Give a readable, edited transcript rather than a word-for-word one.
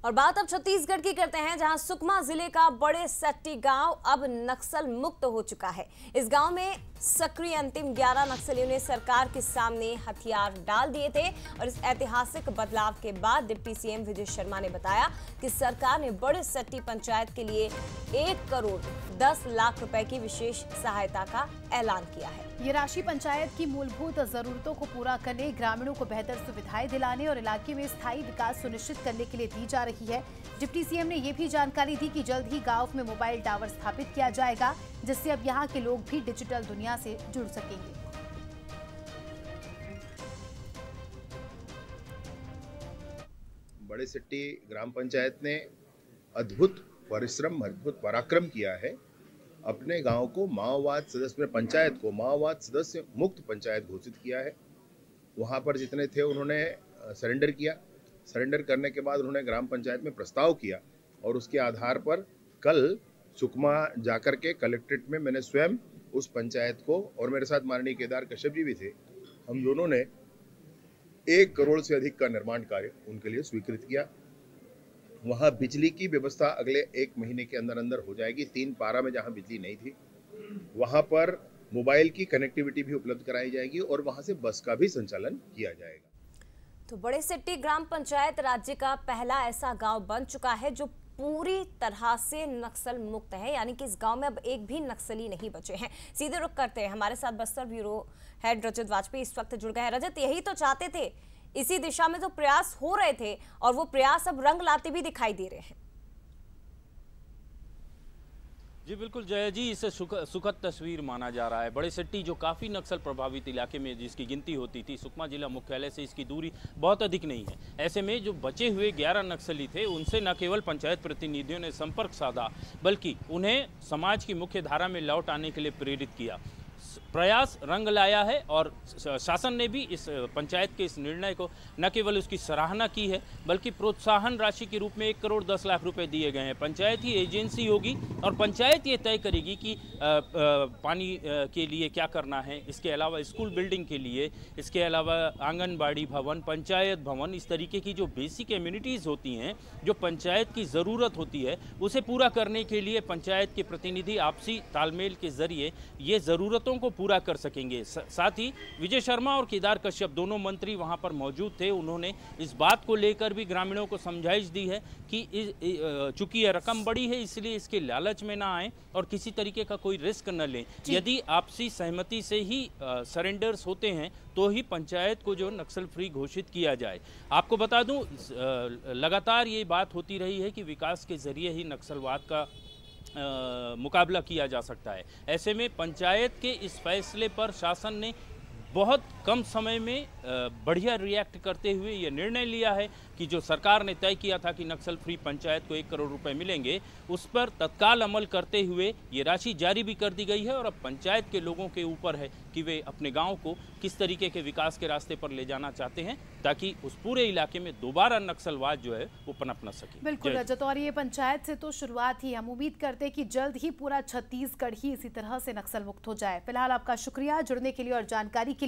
और बात अब छत्तीसगढ़ की करते हैं, जहां सुकमा जिले का बड़े सट्टी गांव अब नक्सल मुक्त हो चुका है। इस गांव में सक्रिय अंतिम 11 नक्सलियों ने सरकार के सामने हथियार डाल दिए थे और इस ऐतिहासिक बदलाव के बाद डिप्टी सीएम विजय शर्मा ने बताया कि सरकार ने बड़े सट्टी पंचायत के लिए 1 करोड़ 10 लाख रुपए की विशेष सहायता का ऐलान किया है। ये राशि पंचायत की मूलभूत जरूरतों को पूरा करने, ग्रामीणों को बेहतर सुविधाएं दिलाने और इलाके में स्थायी विकास सुनिश्चित करने के लिए दी जा रही है। डिप्टी सीएम ने ये भी जानकारी दी कि जल्द ही गांव में मोबाइल टावर स्थापित किया जाएगा, जिससे अब यहां के लोग भी डिजिटल दुनिया से जुड़ सकेंगे। बड़े सट्टी ग्राम पंचायत ने अद्भुत परिश्रम, अद्भुत पराक्रम किया है। अपने गांव को माओवाद सदस्य, पंचायत को माओवाद सदस्य मुक्त पंचायत घोषित किया है। वहां पर जितने थे उन्होंने सरेंडर किया। सरेंडर करने के बाद उन्होंने ग्राम पंचायत में प्रस्ताव किया और उसके आधार पर कल सुकमा जाकर के कलेक्ट्रेट में मैंने स्वयं उस पंचायत को, और मेरे साथ माननीय केदार कश्यप जी भी थे, हम दोनों ने 1 करोड़ से अधिक का निर्माण कार्य उनके लिए स्वीकृत किया। वहां बिजली की व्यवस्था अगले 1 महीने के अंदर अंदर हो जाएगी। 3 पारा में जहां बिजली नहीं थी वहां पर मोबाइल की कनेक्टिविटी भी उपलब्ध कराई जाएगी और वहां से बस का भी संचालन किया जाएगा। तो बड़े सट्टी ग्राम पंचायत राज्य का पहला ऐसा गांव बन चुका है जो पूरी तरह से नक्सल मुक्त है, यानी कि इस गांव में अब एक भी नक्सली नहीं बचे हैं। सीधे रुख करते हैं, हमारे साथ बस्तर ब्यूरो हेड रजत वाजपेयी इस वक्त जुड़ गए हैं। रजत, यही तो चाहते थे, इसी दिशा में जो प्रयास हो रहे थे और वो प्रयास अब रंग लाते भी दिखाई दे रहे हैं। जी बिल्कुल जया जी, इसे सुखद तस्वीर माना जा रहा है। बड़े सट्टी जो काफ़ी नक्सल प्रभावित इलाके में जिसकी गिनती होती थी, सुकमा जिला मुख्यालय से इसकी दूरी बहुत अधिक नहीं है। ऐसे में जो बचे हुए 11 नक्सली थे उनसे न केवल पंचायत प्रतिनिधियों ने संपर्क साधा, बल्कि उन्हें समाज की मुख्य धारा में लौट आने के लिए प्रेरित किया। प्रयास रंग लाया है और शासन ने भी इस पंचायत के इस निर्णय को न केवल उसकी सराहना की है, बल्कि प्रोत्साहन राशि के रूप में 1 करोड़ 10 लाख रुपए दिए गए हैं। पंचायत ही एजेंसी होगी और पंचायत ये तय करेगी कि पानी के लिए क्या करना है, इसके अलावा स्कूल बिल्डिंग के लिए, इसके अलावा आंगनबाड़ी भवन, पंचायत भवन, इस तरीके की जो बेसिक एम्यूनिटीज़ होती हैं, जो पंचायत की ज़रूरत होती है, उसे पूरा करने के लिए पंचायत के प्रतिनिधि आपसी तालमेल के जरिए ये ज़रूरतों को पूरा कर सकेंगे। साथ ही विजय शर्मा और केदार कश्यप दोनों मंत्री वहां पर मौजूद थे। उन्होंने इस बात को लेकर भी ग्रामीणों को समझाइश दी है कि चूंकि यह रकम बड़ी है इसलिए इसके लालच में ना आए और किसी तरीके का कोई रिस्क न लें। यदि आपसी सहमति से ही सरेंडर्स होते हैं तो ही पंचायत को जो नक्सल फ्री घोषित किया जाए। आपको बता दूं, लगातार ये बात होती रही है कि विकास के जरिए ही नक्सलवाद का मुकाबला किया जा सकता है। ऐसे में पंचायत के इस फैसले पर शासन ने बहुत कम समय में बढ़िया रिएक्ट करते हुए ये निर्णय लिया है कि जो सरकार ने तय किया था कि नक्सल फ्री पंचायत को 1 करोड़ रुपए मिलेंगे, उस पर तत्काल अमल करते हुए ये राशि जारी भी कर दी गई है। और अब पंचायत के लोगों के ऊपर है कि वे अपने गांव को किस तरीके के विकास के रास्ते पर ले जाना चाहते हैं, ताकि उस पूरे इलाके में दोबारा नक्सलवाद जो है वो पनप न सके। बिल्कुल रजत, और ये पंचायत से तो शुरुआत ही, हम उम्मीद करते हैं कि जल्द ही पूरा छत्तीसगढ़ ही इसी तरह से नक्सल मुक्त हो जाए। फिलहाल आपका शुक्रिया जुड़ने के लिए और जानकारी के